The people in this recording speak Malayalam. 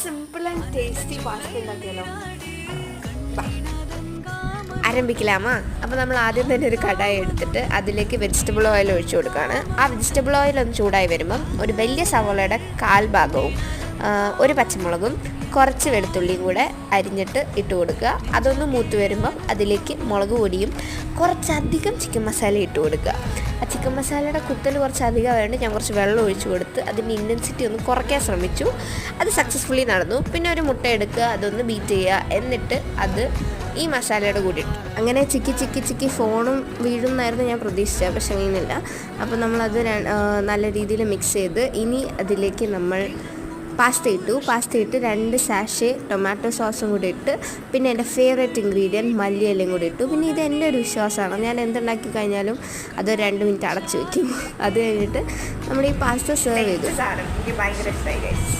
സിമ്പിൾ ആൻഡ് ടേസ്റ്റി പാസ്ത ഉണ്ടാക്കിയാലോ? ആരംഭിക്കലാമാ. അപ്പോൾ നമ്മൾ ആദ്യം തന്നെ ഒരു കടായി എടുത്തിട്ട് അതിലേക്ക് വെജിറ്റബിൾ ഓയിൽ ഒഴിച്ചു കൊടുക്കുകയാണ്. ആ വെജിറ്റബിൾ ഓയിൽ ഒന്ന് ചൂടായി വരുമ്പം ഒരു വലിയ സവോളയുടെ 1/4 ഭാഗവും ഒരു പച്ചമുളകും കുറച്ച് വെളുത്തുള്ളിയും കൂടെ അരിഞ്ഞിട്ട് ഇട്ട് കൊടുക്കുക. അതൊന്ന് മൂത്ത് വരുമ്പം അതിലേക്ക് മുളക് പൊടിയും കുറച്ചധികം ചിക്കൻ മസാല ഇട്ട് കൊടുക്കുക. ആ ചിക്കൻ മസാലയുടെ കുത്തൽ കുറച്ചധികം വേണ്ടി ഞാൻ കുറച്ച് വെള്ളം ഒഴിച്ച് കൊടുത്ത് അതിൻ്റെ ഇൻറ്റൻസിറ്റി ഒന്ന് കുറയ്ക്കാൻ ശ്രമിച്ചു. അത് സക്സസ്ഫുള്ളി നടന്നു. പിന്നെ ഒരു മുട്ട എടുക്കുക, അതൊന്ന് ബീറ്റ് ചെയ്യുക, എന്നിട്ട് അത് ഈ മസാലയുടെ കൂടി ഇട്ടു. അങ്ങനെ ചിക്കി ഫോണും വീഴുമെന്നായിരുന്നു ഞാൻ പ്രതീക്ഷിച്ചത്, പക്ഷെ അങ്ങനെയില്ല. അപ്പോൾ നമ്മളത് നല്ല രീതിയിൽ മിക്സ് ചെയ്ത് ഇനി അതിലേക്ക് നമ്മൾ പാസ്ത ഇട്ടു. 2 സാഷേ ടൊമാറ്റോ സോസും കൂടി ഇട്ട്, പിന്നെ എൻ്റെ ഫേവറേറ്റ് ഇൻഗ്രീഡിയൻറ്റ് മല്ലിയിലയും കൂടി ഇട്ടു. പിന്നെ ഇത് എൻ്റെ ഒരു വിശ്വാസമാണ്, ഞാൻ എന്തുണ്ടാക്കി കഴിഞ്ഞാലും അത് 2 മിനിറ്റ് അടച്ചു വയ്ക്കും. അത് കഴിഞ്ഞിട്ട് നമ്മൾ ഈ പാസ്ത സെർവ് ചെയ്തു. എനിക്ക് ഭയങ്കര ഇഷ്ടമായി ഗൈസ്.